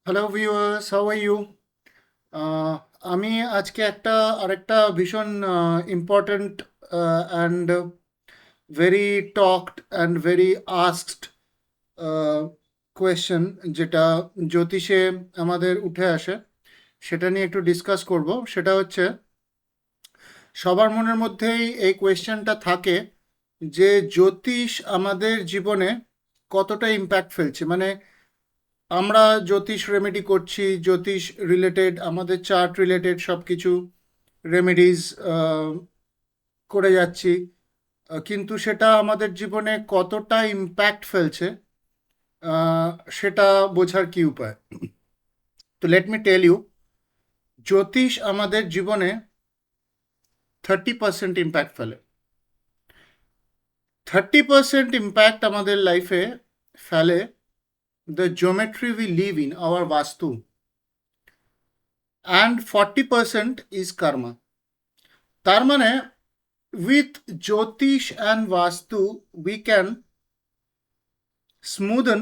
Hello viewers, how are you? আমি আজকে আরেকটা ভীষণ important and very talked and very asked question, যেটা জ্যোতিষে আমাদের উঠে আসে, সেটা নিয়ে একটু ডিসকাস করব। সেটা হচ্ছে, সবার মনের মধ্যেই এই কোয়েশ্চেনটা থাকে যে জ্যোতিষ আমাদের জীবনে কতটা ইম্প্যাক্ট ফেলছে। মানে আমরা জ্যোতিষ রেমেডি করছি, জ্যোতিষ রিলেটেড, আমাদের চার্ট রিলেটেড সব কিছু রেমেডিজ করে যাচ্ছি, কিন্তু সেটা আমাদের জীবনে কতটা ইম্প্যাক্ট ফেলছে, আহ, সেটা বোঝার কি উপায়? তো লেট মি টেল ইউ, জ্যোতিষ আমাদের জীবনে 30% ইম্প্যাক্ট ফেলে। 30% ইম্প্যাক্ট আমাদের লাইফে ফেলে the geometry we live in, our vastu, and 40% is karma. তার মানে, with Jyotish and Vastu, we can smoothen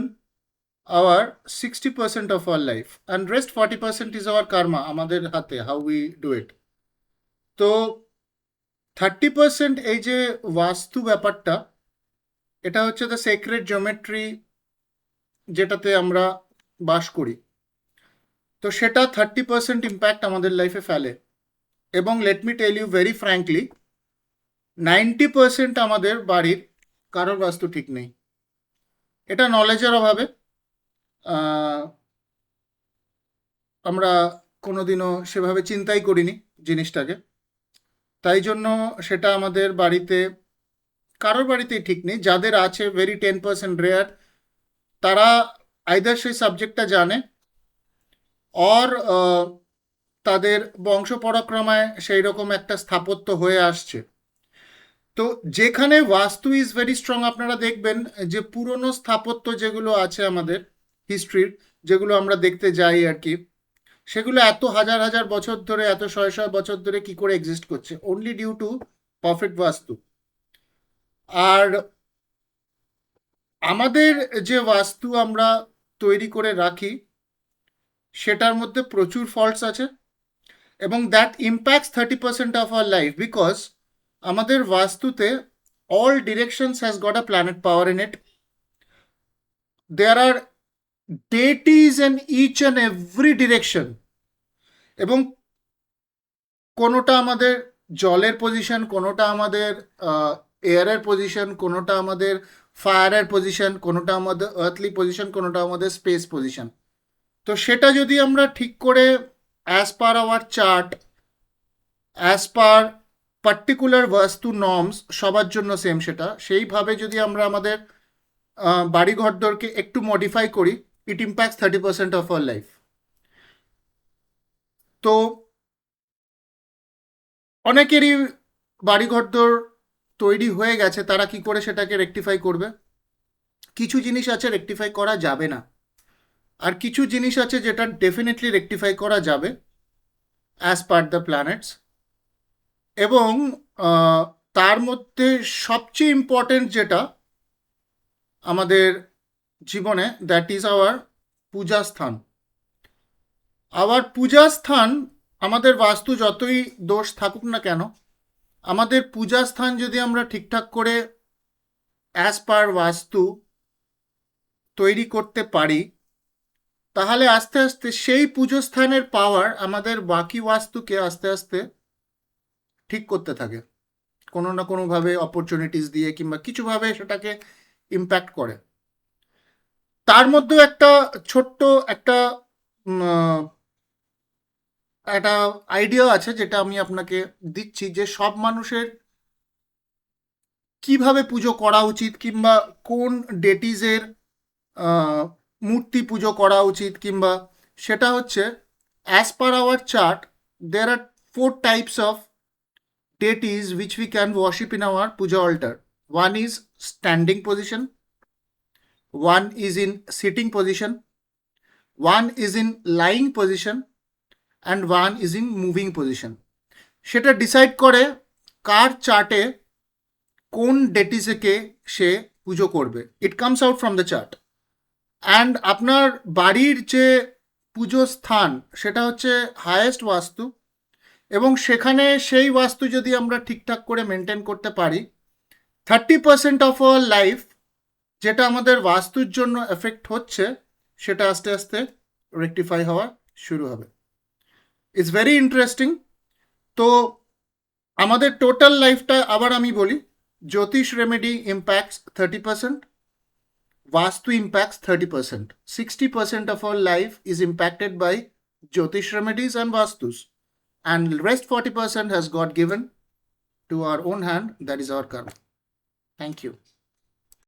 our 60% of our life, and rest 40% is our karma, আমাদের হাতে, how we do it. তো 30% এই যে বাস্তু ব্যাপারটা, এটা হচ্ছে দ্য সেক্রেট জিওমেট্রি যেটাতে আমরা বাস করি। তো সেটা 30% ইম্প্যাক্ট আমাদের লাইফে ফেলে। এবং let me tell you very frankly, 90% আমাদের বাড়ির কারোর বাস্তু ঠিক নেই। এটা নলেজের অভাবে আহ, আমরা কোনোদিনও সেভাবে চিন্তাই করিনি জিনিসটাকে। তাই জন্য সেটা আমাদের বাড়িতে, কারোর বাড়িতেই ঠিক নেই। যাদের আছে, ভেরি 10% রেয়ার, তারা আইদার সেই সাবজেক্টটা জানে, অর তাদের বংশ পরাক্রমায় সেই রকম একটা স্থাপত্য হয়ে আসছে। তো যেখানে বাস্তু ইজ ভেরি স্ট্রং, আপনারা দেখবেন যে পুরনো স্থাপত্য যেগুলো আছে আমাদের হিস্ট্রির, যেগুলো আমরা দেখতে যাই আর কি, সেগুলো এত হাজার হাজার বছর ধরে, এত শয়ে শয়ে বছর ধরে কি করে এক্সিস্ট করছে? অনলি ডিউ টু পারফেক্ট বাস্তু। আর আমাদের যে বাস্তু আমরা তৈরি করে রাখি, সেটার মধ্যে প্রচুর ফল্টস আছে, এবং that impacts 30% of our life, because আমাদের বাস্তুতে all directions has got a planet power in it. There are deities in each and every direction, এবং কোনোটা আমাদের জলের পজিশন, কোনোটা আমাদের এয়ারের পজিশন, কোনোটা আমাদের ফায়ারের পজিশন, কোনোটা আমাদের আর্থলি পজিশন, কোনোটা আমাদের স্পেস পজিশন। তো সেটা যদি আমরা ঠিক করে, as per our chart, as per particular vastu norms, সবার জন্য সেম, সেটা সেইভাবে যদি আমরা আমাদের বাড়িঘরদরকে একটু মডিফাই করি, it impacts 30% of our life. তো অনেকেরই বাড়িঘরদোর তৈরি হয়ে গেছে, তারা কি করে সেটাকে রেকটিফাই করবে? কিছু জিনিস আছে রেকটিফাই করা যাবে না, আর কিছু জিনিস আছে যেটা ডেফিনেটলি রেকটিফাই করা যাবে অ্যাজ পার দ্য প্ল্যানেটস। এবং আহ, তার মধ্যে সবচেয়ে ইম্পর্টেন্ট যেটা আমাদের জীবনে, দ্যাট ইজ আওয়ার পূজা স্থান। আওয়ার পূজা স্থান, আমাদের বাস্তু যতই দোষ থাকুক না কেন, আমাদের পূজা স্থান যদি আমরা ঠিকঠাক করে অ্যাজ পার বাস্তু তৈরি করতে পারি, তাহলে আস্তে আস্তে সেই পুজো স্থানের পাওয়ার আমাদের বাকি বাস্তুকে আস্তে আস্তে ঠিক করতে থাকে, কোনো না কোনোভাবে অপরচুনিটিস দিয়ে কিংবা কিছুভাবে সেটাকে ইম্প্যাক্ট করে। তার মধ্যেও একটা ছোট্ট একটা উম, আহ, একটা আইডিয়া আছে, যেটা আমি আপনাকে দিচ্ছি, যে সব মানুষের কিভাবে পুজো করা উচিত, কিংবা কোন ডেটিজের মূর্তি পুজো করা উচিত, কিংবা সেটা হচ্ছে, as per our chart, there are four types of deities which we can worship in our puja altar. One is standing position, one is in sitting position, one is in lying position, and one is in moving position. সেটা decide করে কার চার্টে কোন ডেটিসকে সে পুজো করবে। It comes out from the chart. And আপনার বাড়ির যে পুজো স্থান সেটা হচ্ছে হায়েস্ট বাস্তু, এবং সেখানে সেই বাস্তু যদি আমরা ঠিকঠাক করে মেনটেন করতে পারি, 30% অফ আওয়ার লাইফ যেটা আমাদের বাস্তুর জন্য এফেক্ট হচ্ছে সেটা আস্তে আস্তে রেকটিফাই হওয়া শুরু হবে। It's very interesting. তো আমাদের টোটাল লাইফটা আবার আমি বলি, জ্যোতিষ remedy impacts 30%, Vastu impacts 30%. 60% of our life is impacted by Jyotish remedies and Vastus. And the rest 40% has God given to our own hand. That is our karma. Thank you.